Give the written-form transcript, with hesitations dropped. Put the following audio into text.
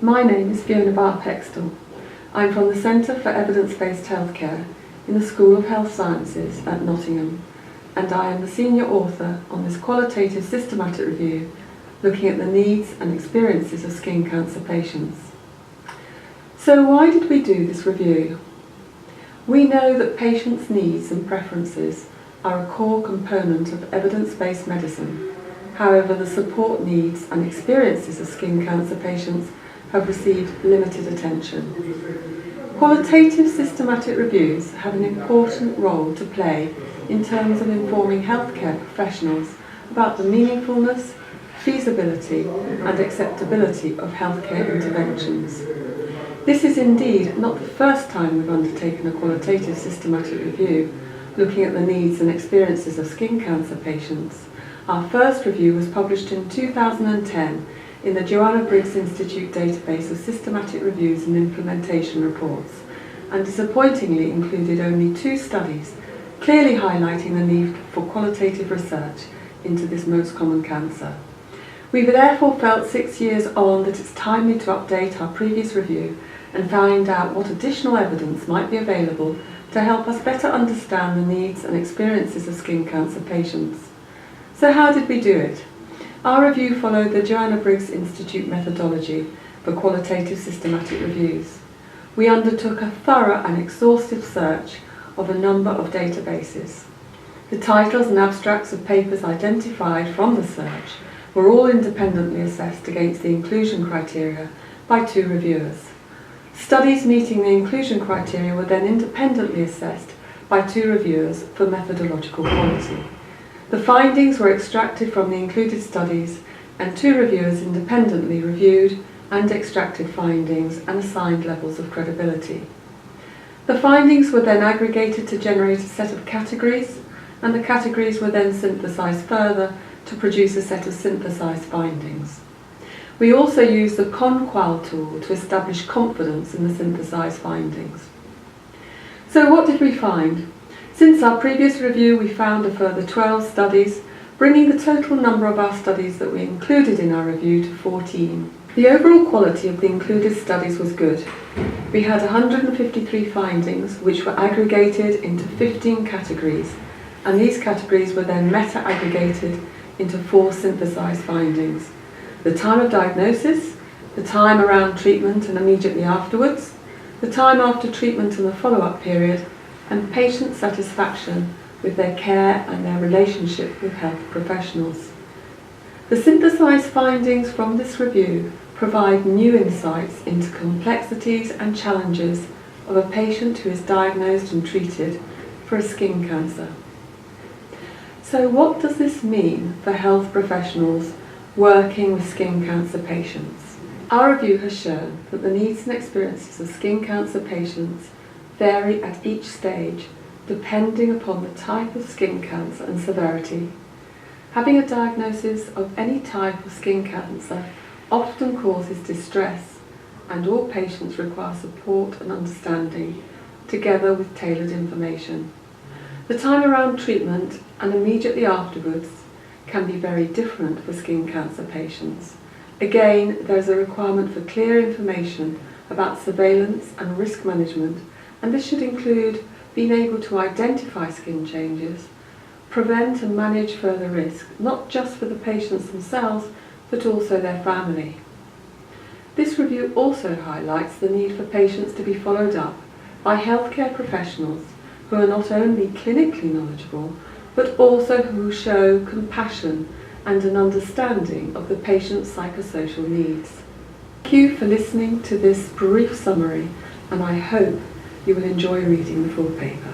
My name is Fiona Bath-Hextall. I'm from the Centre for Evidence-Based Healthcare in the School of Health Sciences at Nottingham, and I am the senior author on this qualitative systematic review looking at the needs and experiences of skin cancer patients. So why did we do this review? We know that patients' needs and preferences are a core component of evidence-based medicine. However, the support needs and experiences of skin cancer patients have received limited attention. Qualitative systematic reviews have an important role to play in terms of informing healthcare professionals about the meaningfulness, feasibility and acceptability of healthcare interventions. This is indeed not the first time we've undertaken a qualitative systematic review looking at the needs and experiences of skin cancer patients. Our first review was published in 2010 in the Joanna Briggs Institute database of systematic reviews and implementation reports, and disappointingly included only 2 studies, clearly highlighting the need for qualitative research into this most common cancer. We've therefore felt 6 years on that it's timely to update our previous review and find out what additional evidence might be available to help us better understand the needs and experiences of skin cancer patients. So how did we do it? Our review followed the Joanna Briggs Institute methodology for qualitative systematic reviews. We undertook a thorough and exhaustive search of a number of databases. The titles and abstracts of papers identified from the search were all independently assessed against the inclusion criteria by 2 reviewers. Studies meeting the inclusion criteria were then independently assessed by 2 reviewers for methodological quality. The findings were extracted from the included studies, and 2 reviewers independently reviewed and extracted findings and assigned levels of credibility. The findings were then aggregated to generate a set of categories, and the categories were then synthesized further to produce a set of synthesized findings. We also used the con-qual tool to establish confidence in the synthesized findings. So what did we find? Since our previous review, we found a further 12 studies, bringing the total number of our studies that we included in our review to 14. The overall quality of the included studies was good. We had 153 findings, which were aggregated into 15 categories, and these categories were then meta-aggregated into 4 synthesized findings: the time of diagnosis, the time around treatment and immediately afterwards, the time after treatment and the follow-up period, and patient satisfaction with their care and their relationship with health professionals. The synthesized findings from this review provide new insights into complexities and challenges of a patient who is diagnosed and treated for a skin cancer. So what does this mean for health professionals working with skin cancer patients? Our review has shown that the needs and experiences of skin cancer patients vary at each stage depending upon the type of skin cancer and severity. Having a diagnosis of any type of skin cancer often causes distress, and all patients require support and understanding, together with tailored information. The time around treatment and immediately afterwards can be very different for skin cancer patients. Again, there is a requirement for clear information about surveillance and risk management, and this should include being able to identify skin changes, prevent and manage further risk, not just for the patients themselves, but also their family. This review also highlights the need for patients to be followed up by healthcare professionals who are not only clinically knowledgeable, but also who show compassion and an understanding of the patient's psychosocial needs. Thank you for listening to this brief summary, and I hope you will enjoy reading the full paper.